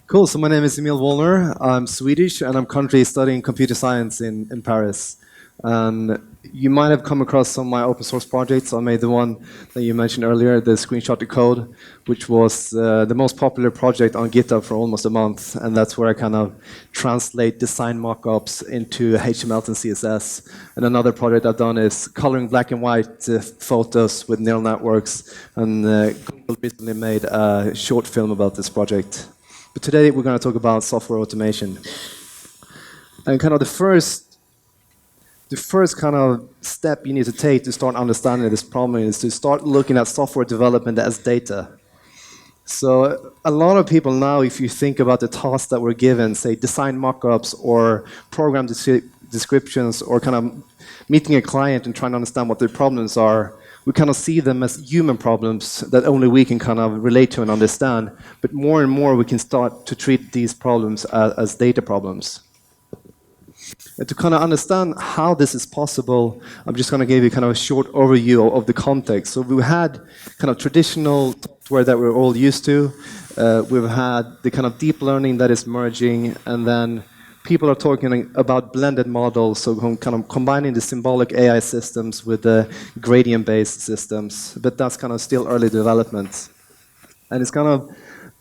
Cool. So my name is Emil Wallner. I'm Swedish, and I'm currently studying computer science in Paris. And you might have come across some of my open source projects. I made the one that you mentioned earlier, the screenshot to code, which was the most popular project on GitHub for almost a month. And that's where I kind of translate design mockups into HTML and CSS. And another project I've done is coloring black and white photos with neural networks. And Google recently made a short film about this project. But today we're going to talk about software automation. And kind of the first kind of step you need to take to start understanding this problem is to start looking at software development as data. So a lot of people now, if you think about the tasks that we're given, say design mockups or program descriptions or kind of meeting a client and trying to understand what their problems are, we kind of see them as human problems that only we can kind of relate to and understand. But more and more we can start to treat these problems as data problems. And to kind of understand how this is possible, I'm just going to give you kind of a short overview of the context. So we had kind of traditional software that we're all used to. We've had the kind of deep learning that is merging, and then people are talking about blended models, so kind of combining the symbolic AI systems with the gradient-based systems. But that's kind of still early development. And it's kind of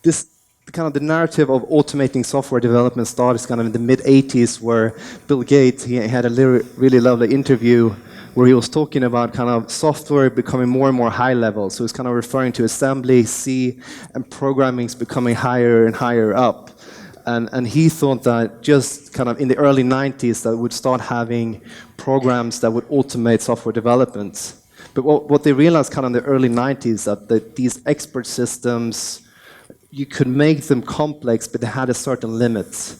the narrative of automating software development started kind of in the mid-'80s, where Bill Gates, he had a really lovely interview where he was talking about kind of software becoming more and more high level. So he's kind of referring to assembly, C, and programming is becoming higher and higher up. And he thought that just kind of in the early 90s that we'd start having programs that would automate software development. But what they realized kind of in the early 90s that these expert systems, you could make them complex, but they had a certain limit.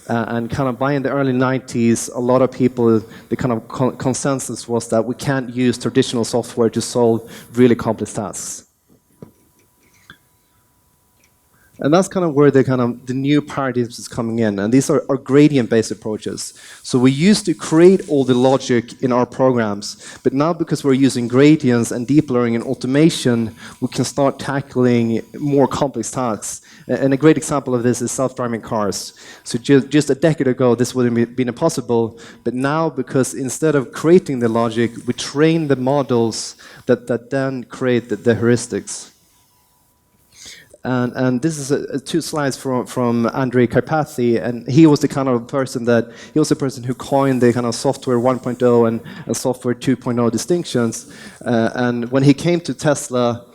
And kind of by in the early 90s, a lot of people, the kind of consensus was that we can't use traditional software to solve really complex tasks. And that's kind of where the new paradigms is coming in. And these are gradient-based approaches. So we used to create all the logic in our programs, but now because we're using gradients and deep learning and automation, we can start tackling more complex tasks. And a great example of this is self-driving cars. So just a decade ago, this wouldn't have been impossible, but now because instead of creating the logic, we train the models that then create the heuristics. And this is two slides from Andrej Karpathy, and he was the kind of person who coined the kind of software 1.0 and software 2.0 distinctions. And when he came to Tesla,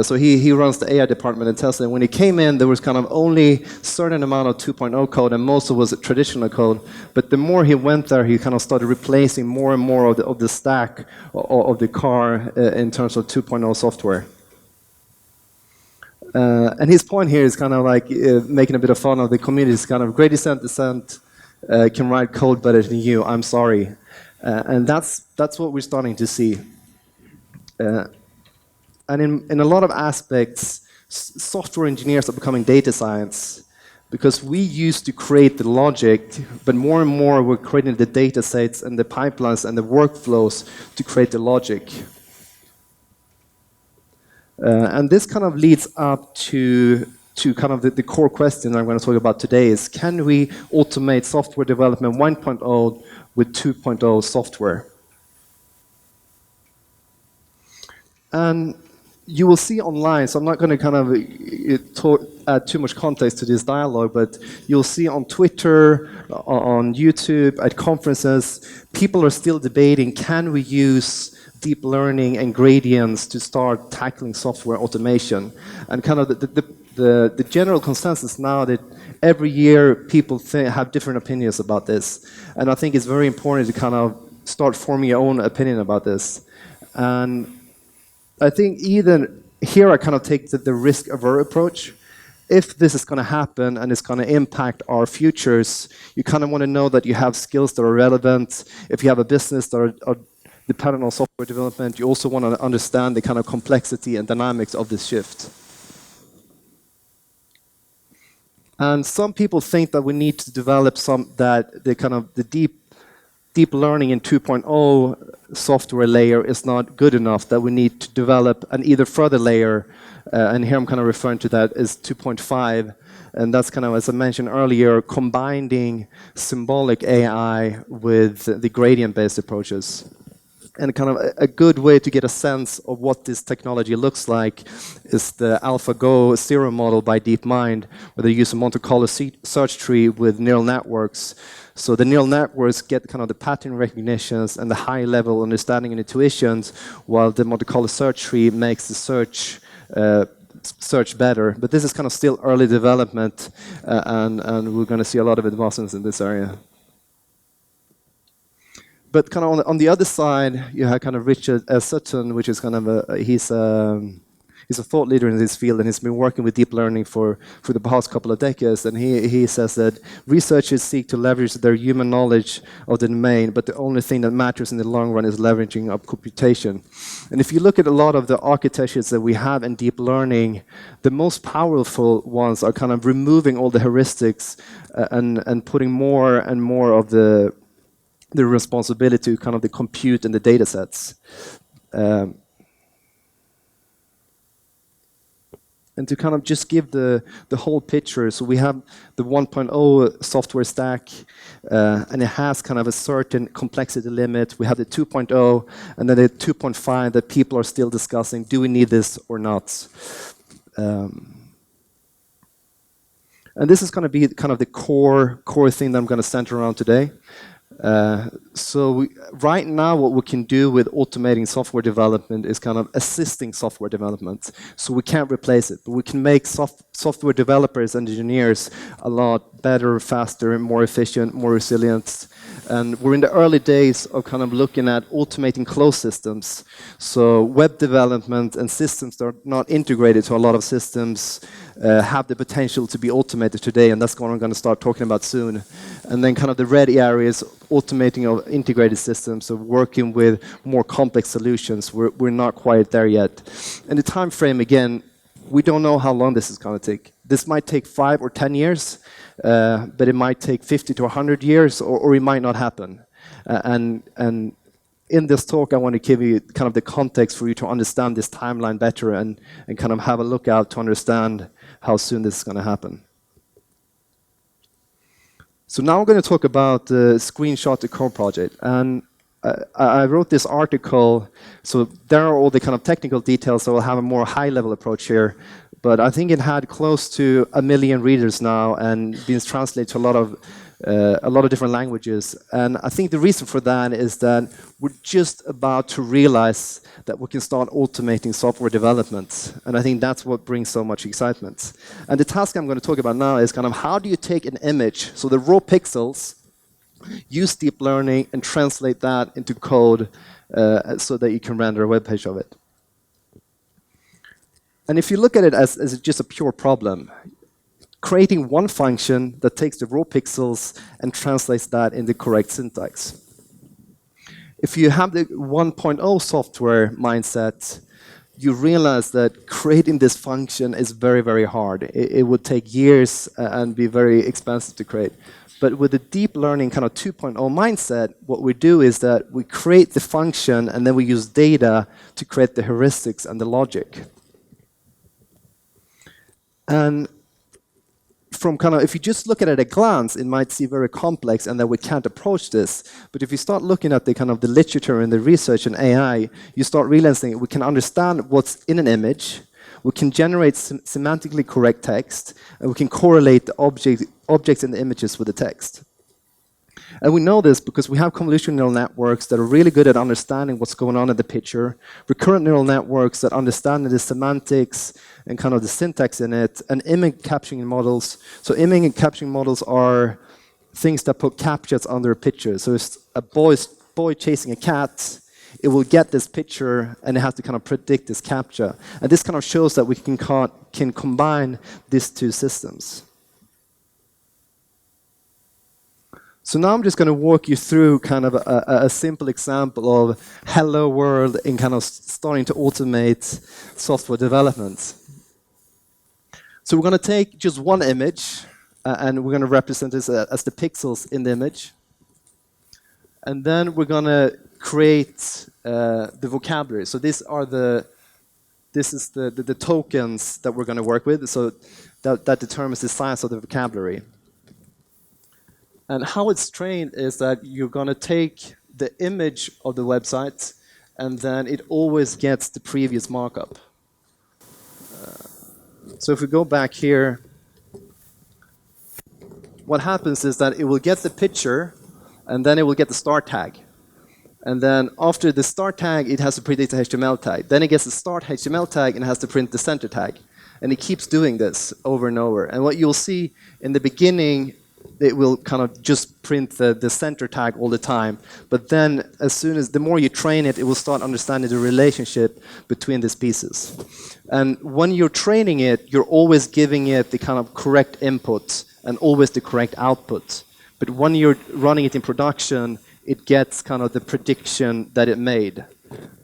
so he runs the AI department in Tesla. And when he came in, there was kind of only a certain amount of 2.0 code, and most of it was traditional code. But the more he went there, he kind of started replacing more and more of the stack of the car in terms of 2.0 software. And his point here is kind of like making a bit of fun of the community. It's kind of great descent can write code better than you. I'm sorry, and that's what we're starting to see. And in a lot of aspects, software engineers are becoming data science because we used to create the logic, but more and more we're creating the data sets and the pipelines and the workflows to create the logic. And this kind of leads up to kind of the core question I'm going to talk about today is, can we automate software development 1.0 with 2.0 software? And you will see online, so I'm not going to kind of add too much context to this dialogue, but you'll see on Twitter, on YouTube, at conferences, people are still debating, can we use deep learning and gradients to start tackling software automation? And kind of the general consensus now that every year people have different opinions about this. And I think it's very important to kind of start forming your own opinion about this. And I think even here I kind of take the risk-averse approach. If this is going to happen and it's going to impact our futures, you kind of want to know that you have skills that are relevant. If you have a business that are dependent on software development, you also want to understand the kind of complexity and dynamics of this shift. And some people think that we need to develop the deep learning in 2.0 software layer is not good enough, that we need to develop an either further layer, and here I'm kind of referring to that as 2.5, And that's kind of, as I mentioned earlier, combining symbolic AI with the gradient-based approaches. And kind of a good way to get a sense of what this technology looks like is the AlphaGo zero model by DeepMind, where they use a Monte Carlo search tree with neural networks. So the neural networks get kind of the pattern recognitions and the high-level understanding and intuitions, while the Monte Carlo search tree makes the search better. But this is kind of still early development, and we're going to see a lot of advancements in this area. But kind of on the other side, you have kind of Richard Sutton, which is kind of he's a thought leader in this field, and he's been working with deep learning for the past couple of decades. And he says that researchers seek to leverage their human knowledge of the domain, but the only thing that matters in the long run is leveraging up computation. And if you look at a lot of the architectures that we have in deep learning, the most powerful ones are kind of removing all the heuristics and putting more and more of the responsibility to kind of the compute and the data sets. And to kind of just give the whole picture, so we have the 1.0 software stack, and it has kind of a certain complexity limit. We have the 2.0, and then the 2.5 that people are still discussing, do we need this or not? And this is going to be kind of the core thing that I'm going to center around today. Right now, what we can do with automating software development is kind of assisting software development. So we can't replace it, but we can make software developers and engineers a lot better, faster, more efficient, more resilient. And we're in the early days of kind of looking at automating closed systems. So web development and systems that are not integrated to a lot of systems have the potential to be automated today, and that's what I'm going to start talking about soon. And then kind of the red area is automating of integrated systems, so working with more complex solutions. We're not quite there yet. And the time frame, again, we don't know how long this is going to take. This might take 5 or 10 years, but it might take 50 to 100 years, or it might not happen. And in this talk, I want to give you kind of the context for you to understand this timeline better and kind of have a look out to understand how soon this is going to happen. So now I'm going to talk about the Screenshot the Code project. And I wrote this article, so there are all the kind of technical details, so I'll have a more high-level approach here. But I think it had close to 1 million readers now and been translated to a lot of different languages. And I think the reason for that is that we're just about to realize that we can start automating software development. And I think that's what brings so much excitement. And the task I'm going to talk about now is kind of how do you take an image, so the raw pixels, use deep learning and translate that into code so that you can render a web page of it. And if you look at it as just a pure problem, creating one function that takes the raw pixels and translates that into correct syntax. If you have the 1.0 software mindset, you realize that creating this function is very, very hard. It would take years and be very expensive to create. But with the deep learning kind of 2.0 mindset, what we do is that we create the function and then we use data to create the heuristics and the logic. And from kind of, if you just look at it at a glance, it might seem very complex and that we can't approach this. But if you start looking at the kind of the literature and the research in AI, you start realizing we can understand what's in an image, we can generate semantically correct text, and we can correlate the objects in the images with the text. And we know this because we have convolutional neural networks that are really good at understanding what's going on in the picture, recurrent neural networks that understand the semantics and kind of the syntax in it, and image capturing models. So image capturing models are things that put captchas under a picture. So it's a boy chasing a cat, it will get this picture and it has to kind of predict this captcha. And this kind of shows that we can combine these two systems. So now I'm just going to walk you through kind of a simple example of hello world in kind of starting to automate software development. So we're going to take just one image and we're going to represent this as the pixels in the image. And then we're going to create the vocabulary. So these are the this is the tokens that we're going to work with. So that determines the size of the vocabulary. And how it's trained is that you're going to take the image of the website, and then it always gets the previous markup. So if we go back here, what happens is that it will get the picture, and then it will get the start tag. And then after the start tag, it has to print the HTML tag. Then it gets the start HTML tag and it has to print the center tag. And it keeps doing this over and over. And what you'll see in the beginning, it will kind of just print the center tag all the time. But then as soon as the more you train it, it will start understanding the relationship between these pieces. And when you're training it, you're always giving it the kind of correct input and always the correct output. But when you're running it in production, it gets kind of the prediction that it made.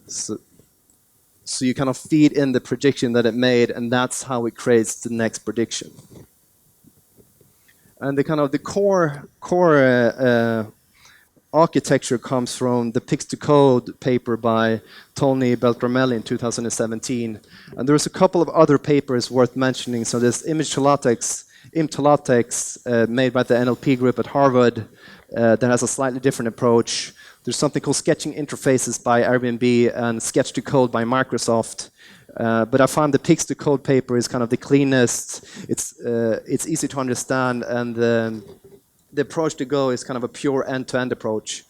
So you kind of feed in the prediction that it made, and that's how it creates the next prediction. And the kind of the core architecture comes from the Pix to Code paper by Tony Beltramelli in 2017. And there's a couple of other papers worth mentioning. So there's Image to LaTeX, made by the NLP group at Harvard, that has a slightly different approach. There's something called Sketching Interfaces by Airbnb and Sketch to Code by Microsoft. But I find the Pix to Code paper is kind of the cleanest. It's easy to understand, and the approach to go is kind of a pure end-to-end approach.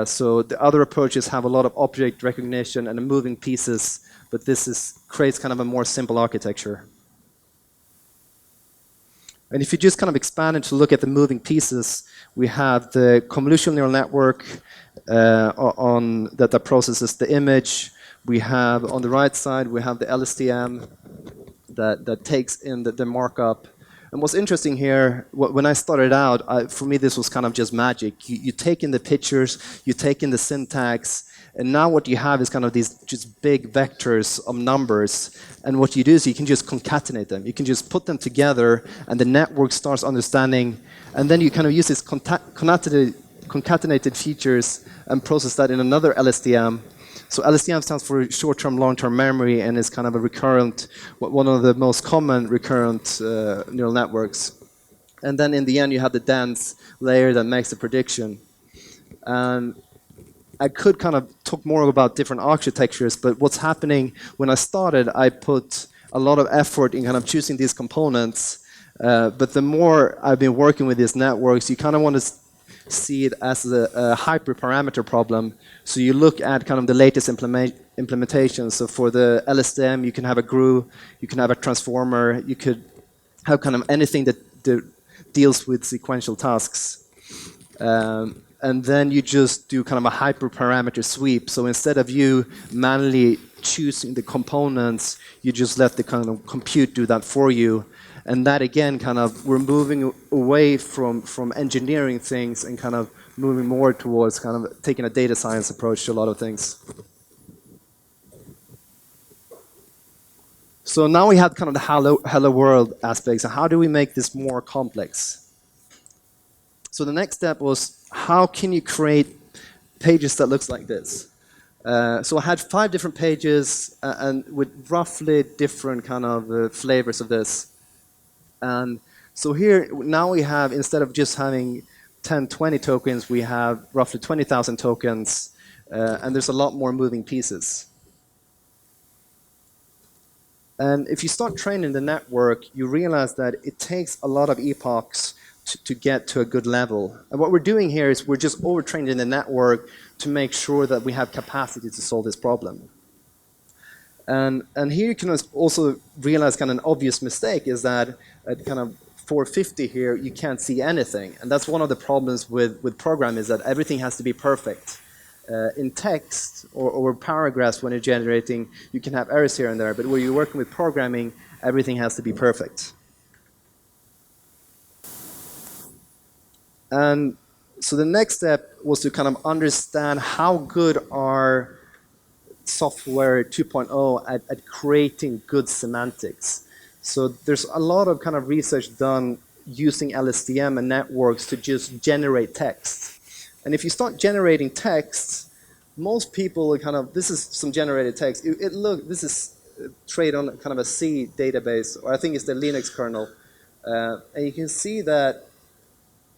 So the other approaches have a lot of object recognition and moving pieces, but this creates kind of a more simple architecture. And if you just kind of expand it to look at the moving pieces, we have the convolutional neural network that processes the image. We have on the right side, we have the LSTM that takes in the markup. And what's interesting here, when I started out, for me this was kind of just magic. You take in the pictures, you take in the syntax, and now what you have is kind of these just big vectors of numbers. And what you do is you can just concatenate them. You can just put them together, and the network starts understanding. And then you kind of use these concatenated features and process that in another LSTM. So LSTM stands for short-term, long-term memory, and is kind of a recurrent, one of the most common recurrent neural networks. And then in the end, you have the dense layer that makes the prediction. And I could kind of talk more about different architectures, but what's happening when I started, I put a lot of effort in kind of choosing these components. But the more I've been working with these networks, you kind of want to see it as a hyperparameter problem. So you look at kind of the latest implementation. So for the LSTM, you can have a GRU, you can have a transformer, you could have kind of anything that deals with sequential tasks. And then you just do kind of a hyperparameter sweep. So instead of you manually choosing the components, you just let the kind of compute do that for you. And that again, kind of, we're moving away from engineering things and kind of moving more towards kind of taking a data science approach to a lot of things. So now we have kind of the hello world aspects. And how do we make this more complex? So the next step was, how can you create pages that looks like this? So I had 5 different pages and with roughly different kind of flavors of this. And so here, now we have, instead of just having 10, 20 tokens, we have roughly 20,000 tokens, and there's a lot more moving pieces. And if you start training the network, you realize that it takes a lot of epochs to get to a good level. And what we're doing here is we're just overtraining the network to make sure that we have capacity to solve this problem. And here you can also realize kind of an obvious mistake is that at kind of 450 here, you can't see anything. And that's one of the problems with programming, is that everything has to be perfect. In text or paragraphs, when you're generating, you can have errors here and there. But when you're working with programming, everything has to be perfect. And so the next step was to kind of understand how good are software 2.0 at creating good semantics. So there's a lot of kind of research done using LSTM and networks to just generate text. And if you start generating text, most people are kind of, this is some generated text. This is trade on kind of a C database, or I think it's the Linux kernel. And you can see that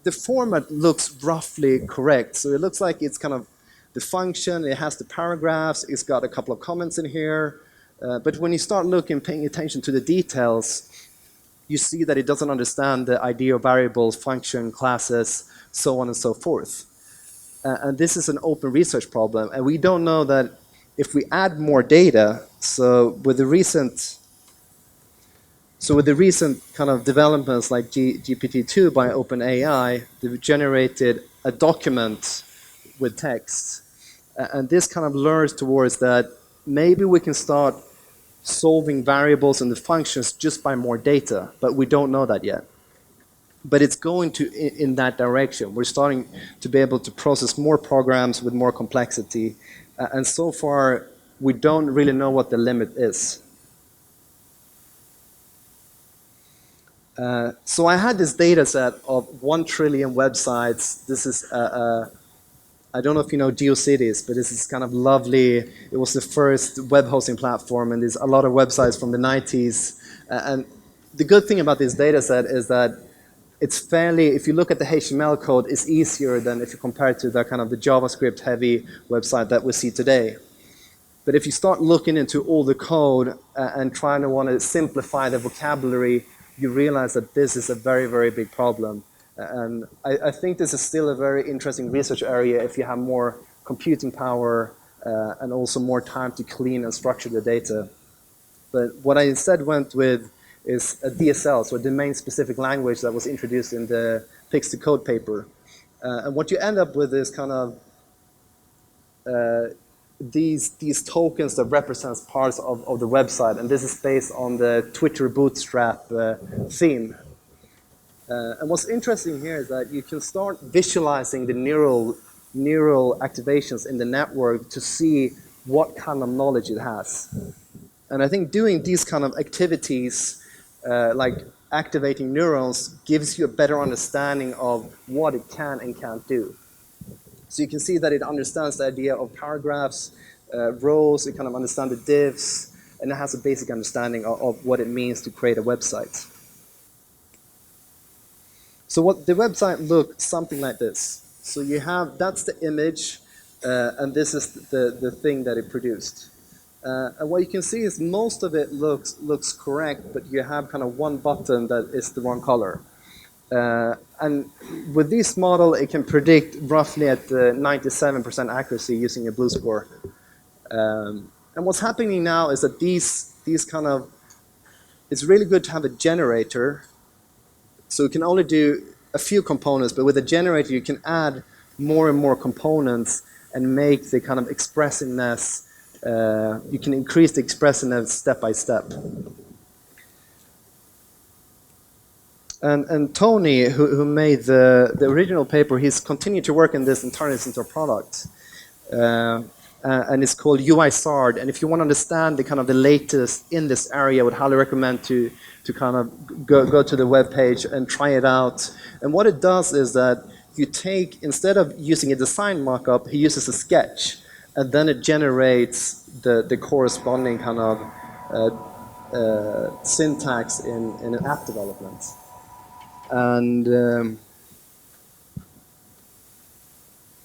the format looks roughly correct. So it looks like it's kind of the function, it has the paragraphs, it's got a couple of comments in here. But when you start looking, paying attention to the details, you see that it doesn't understand the idea of variables, function, classes, so on and so forth. And this is an open research problem. And we don't know that if we add more data, so with the recent kind of developments like GPT-2 by OpenAI, they've generated a document with text. And this kind of lures towards that maybe we can start solving variables and the functions just by more data, but we don't know that yet. But it's going to in that direction. We're starting to be able to process more programs with more complexity. And so far, we don't really know what the limit is. So I had this data set of 1 trillion websites. This is, I don't know if you know GeoCities, but this is kind of lovely. It was the first web hosting platform, and there's a lot of websites from the 90s. And the good thing about this data set is that it's fairly, if you look at the HTML code, it's easier than if you compare it to the kind of the JavaScript-heavy website that we see today. But if you start looking into all the code and trying to want to simplify the vocabulary, you realize that this is a very, very big problem. And I think this is still a very interesting research area if you have more computing power and also more time to clean and structure the data. But what I instead went with is a DSL, so a domain-specific language that was introduced in the Fix-to-Code paper. And what you end up with is kind of these tokens that represents parts of the website, and this is based on the Twitter Bootstrap theme. And what's interesting here is that you can start visualizing the neural activations in the network to see what kind of knowledge it has. And I think doing these kind of activities, like activating neurons, gives you a better understanding of what it can and can't do. So you can see that it understands the idea of paragraphs, rows, it kind of understands the divs, and it has a basic understanding of what it means to create a website. So what the website looks something like this. So you have, that's the image, and this is the thing that it produced. And what you can see is most of it looks correct, but you have kind of one button that is the wrong color. And with this model, it can predict roughly at 97% accuracy using a blue score. And what's happening now is that these kind of, it's really good to have a generator. So you can only do a few components, but with a generator, you can add more and more components and make the kind of expressiveness, you can increase the expressiveness step by step. And Tony, who made the original paper, he's continued to work on this and turn this into a product. And it's called UI SARD. And if you want to understand the kind of the latest in this area, I would highly recommend to kind of go to the web page and try it out. And what it does is that you take, instead of using a design mockup, he uses a sketch. And then it generates the corresponding kind of syntax in an app development. And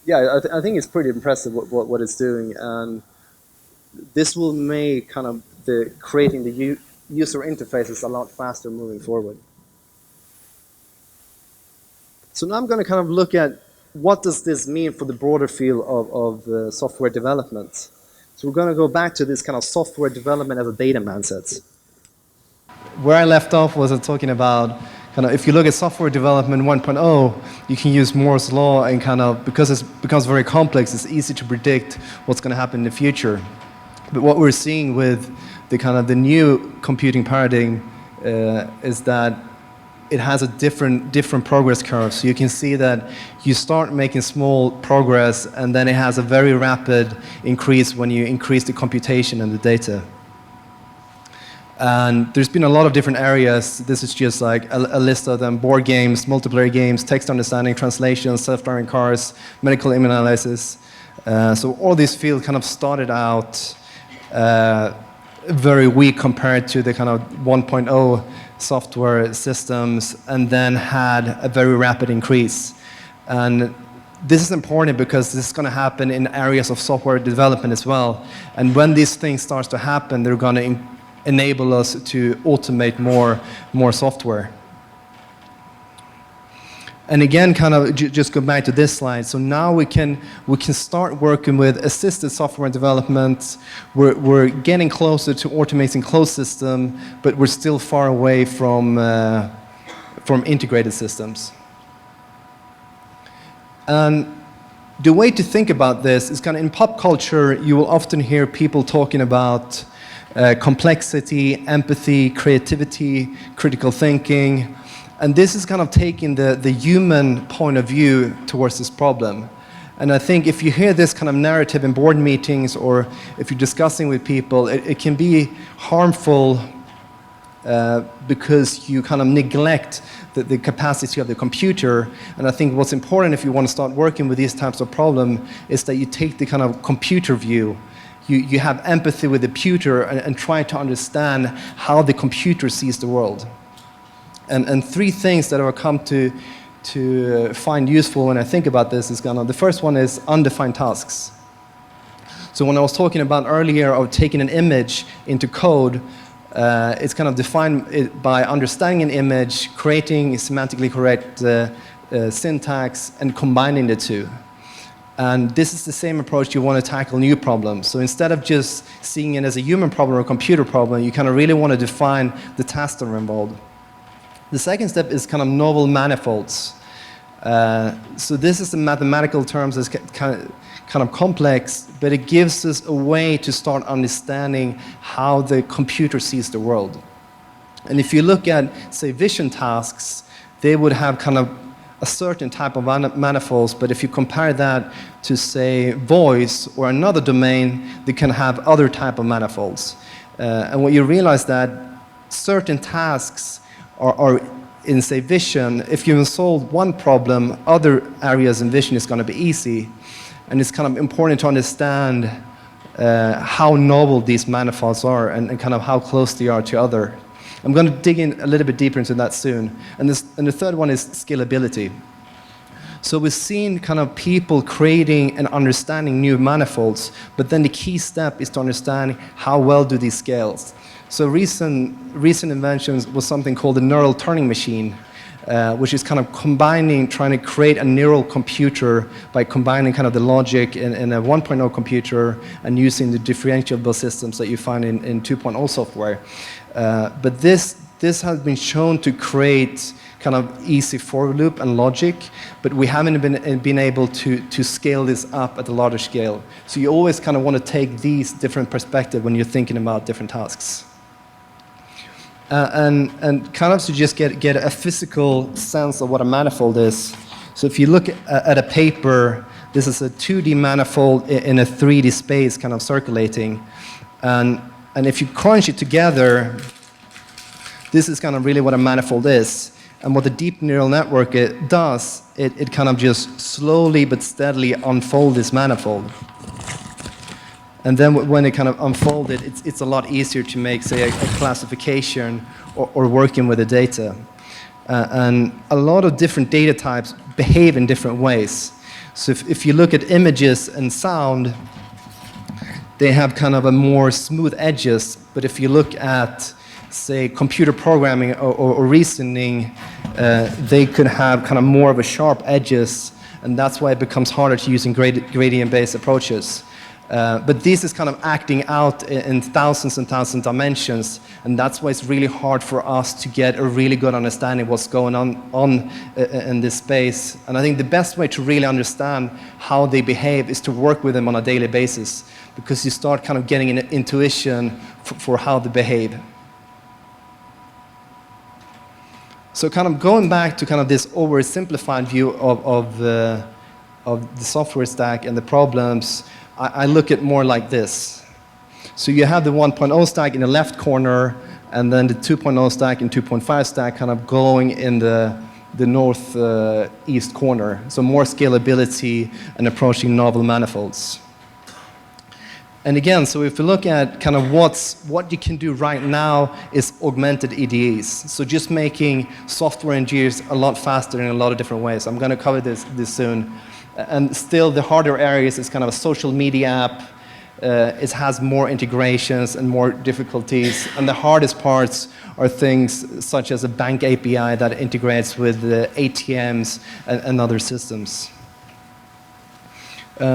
yeah, I think it's pretty impressive what it's doing, and this will make kind of creating the user interfaces a lot faster moving forward. So now I'm going to kind of look at what does this mean for the broader field of software development. So we're going to go back to this kind of software development as a data mindset. Where I left off was talking about kind of, if you look at software development 1.0, you can use Moore's law and kind of, because it becomes very complex, it's easy to predict what's going to happen in the future. But what we're seeing with the kind of the new computing paradigm is that it has a different progress curve. So you can see that you start making small progress, and then it has a very rapid increase when you increase the computation and the data. And there's been a lot of different areas. This is just like a list of them: board games, multiplayer games, text understanding, translation, self-driving cars, medical image analysis. So all these fields kind of started out very weak compared to the kind of 1.0 software systems, and then had a very rapid increase. And this is important because this is going to happen in areas of software development as well. And when these things start to happen, they're going to enable us to automate more software. And again, kind of just go back to this slide. So now we can start working with assisted software development. We're getting closer to automating closed system, but we're still far away from integrated systems. And the way to think about this is kind of in pop culture, you will often hear people talking about complexity, empathy, creativity, critical thinking. And this is kind of taking the human point of view towards this problem. And I think if you hear this kind of narrative in board meetings or if you're discussing with people, it can be harmful because you kind of neglect the capacity of the computer. And I think what's important if you want to start working with these types of problems is that you take the kind of computer view. You have empathy with the computer and try to understand how the computer sees the world. And three things that I've come to find useful when I think about this is kind of, the first one is undefined tasks. So when I was talking about earlier of taking an image into code, it's kind of defined by understanding an image, creating semantically correct syntax, and combining the two. And this is the same approach you want to tackle new problems. So instead of just seeing it as a human problem or a computer problem, you kind of really want to define the tasks that are involved. The second step is kind of novel manifolds. So this is in mathematical terms is kind of complex, but it gives us a way to start understanding how the computer sees the world. And if you look at, say, vision tasks, they would have kind of a certain type of manifolds, but if you compare that to, say, voice or another domain, they can have other type of manifolds. And what you realize that certain tasks are in, say, vision, if you solve one problem, other areas in vision is going to be easy. And it's kind of important to understand how novel these manifolds are and kind of how close they are to other. I'm going to dig in a little bit deeper into that soon. And the third one is scalability. So we've seen kind of people creating and understanding new manifolds, but then the key step is to understand how well do these scale. So recent inventions was something called the neural Turing machine, which is kind of trying to create a neural computer by combining kind of the logic in a 1.0 computer and using the differentiable systems that you find in 2.0 software. But this has been shown to create kind of easy for loop and logic, but we haven't been able to scale this up at a larger scale. So you always kind of want to take these different perspectives when you're thinking about different tasks. And kind of to just get a physical sense of what a manifold is. So if you look at a paper, this is a 2D manifold in a 3D space kind of circulating. And if you crunch it together, this is kind of really what a manifold is. And what the deep neural network does, it kind of just slowly but steadily unfolds this manifold. And then when it kind of unfolded, it's a lot easier to make, say, a classification or working with the data. And a lot of different data types behave in different ways. So if you look at images and sound, they have kind of a more smooth edges. But if you look at, say, computer programming or reasoning, they could have kind of more of a sharp edges. And that's why it becomes harder to use in gradient-based approaches. But this is kind of acting out in thousands and thousands of dimensions, and that's why it's really hard for us to get a really good understanding of what's going on in this space. And I think the best way to really understand how they behave is to work with them on a daily basis, because you start kind of getting an intuition for how they behave. So kind of going back to kind of this oversimplified view of the software stack and the problems, I look at more like this. So you have the 1.0 stack in the left corner, and then the 2.0 stack and 2.5 stack kind of going in the northeast corner. So more scalability and approaching novel manifolds. And again, so if you look at kind of what you can do right now is augmented EDEs. So just making software engineers a lot faster in a lot of different ways. I'm going to cover this soon. And still, the harder areas is kind of a social media app. It has more integrations and more difficulties. And the hardest parts are things such as a bank API that integrates with the ATMs and other systems.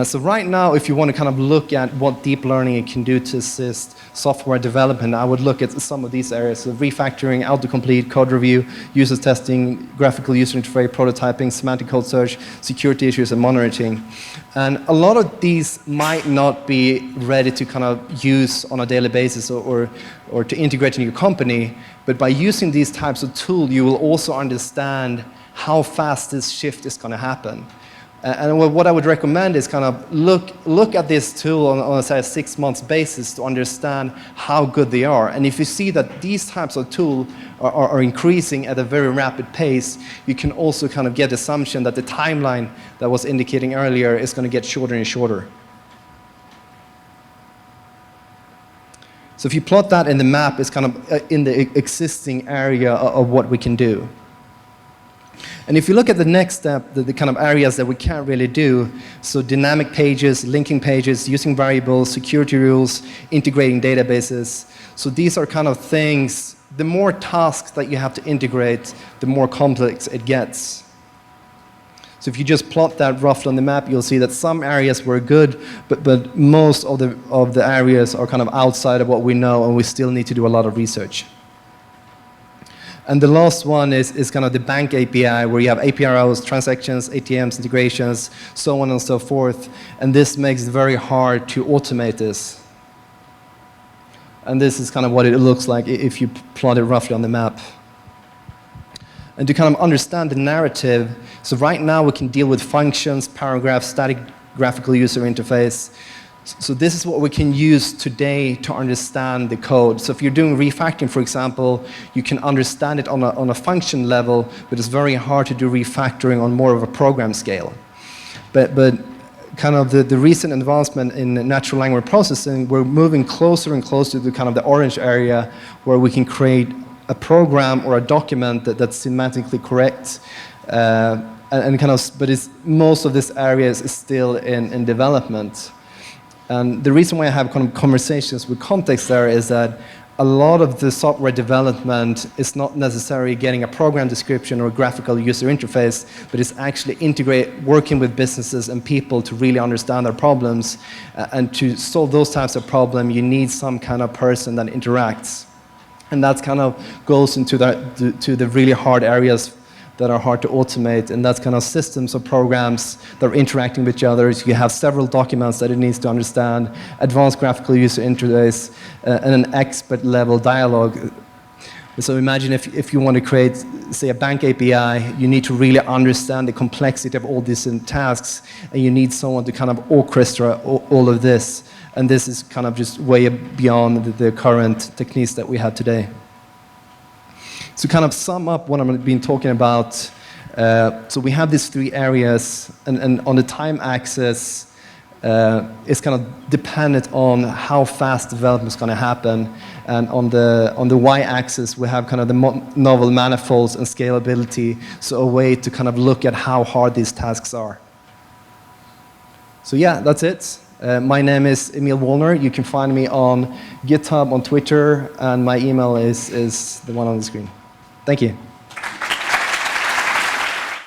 So right now, if you want to kind of look at what deep learning can do to assist software development, I would look at some of these areas. So refactoring, autocomplete, code review, user testing, graphical user interface, prototyping, semantic code search, security issues, and monitoring. And a lot of these might not be ready to kind of use on a daily basis or to integrate in your company, but by using these types of tools, you will also understand how fast this shift is going to happen. And what I would recommend is kind of look at this tool on say, a 6 months basis to understand how good they are. And if you see that these types of tools are increasing at a very rapid pace, you can also kind of get the assumption that the timeline that I was indicating earlier is going to get shorter and shorter. So if you plot that in the map, it's kind of in the existing area of what we can do. And if you look at the next step, the kind of areas that we can't really do, so dynamic pages, linking pages, using variables, security rules, integrating databases. So these are kind of things, the more tasks that you have to integrate, the more complex it gets. So if you just plot that roughly on the map, you'll see that some areas were good, but most of the areas are kind of outside of what we know, and we still need to do a lot of research. And the last one is kind of the bank API, where you have APROs, transactions, ATMs, integrations, so on and so forth. And this makes it very hard to automate this. And this is kind of what it looks like if you plot it roughly on the map. And to kind of understand the narrative, so right now we can deal with functions, paragraphs, static graphical user interface. So this is what we can use today to understand the code. So if you're doing refactoring, for example, you can understand it on a function level, but it's very hard to do refactoring on more of a program scale. But kind of the recent advancement in natural language processing, we're moving closer and closer to kind of the orange area, where we can create a program or a document that's semantically correct. And kind of, but most of this area is still in development. And the reason why I have conversations with context there is that a lot of the software development is not necessarily getting a program description or a graphical user interface, but it's actually working with businesses and people to really understand their problems. And to solve those types of problems, you need some kind of person that interacts. And that kind of goes into to the really hard areas that are hard to automate, and that's kind of systems of programs that are interacting with each other. You have several documents that it needs to understand, advanced graphical user interface, and an expert level dialogue. So imagine if you want to create, say, a bank API, you need to really understand the complexity of all these tasks, and you need someone to kind of orchestrate all of this. And this is kind of just way beyond the current techniques that we have today. To kind of sum up what I've been talking about, so we have these three areas, and on the time axis, it's kind of dependent on how fast development is going to happen, and on the y-axis we have kind of the novel manifolds and scalability, so a way to kind of look at how hard these tasks are. So yeah, that's it. My name is Emil Wallner. You can find me on GitHub, on Twitter, and my email is the one on the screen. Thank you.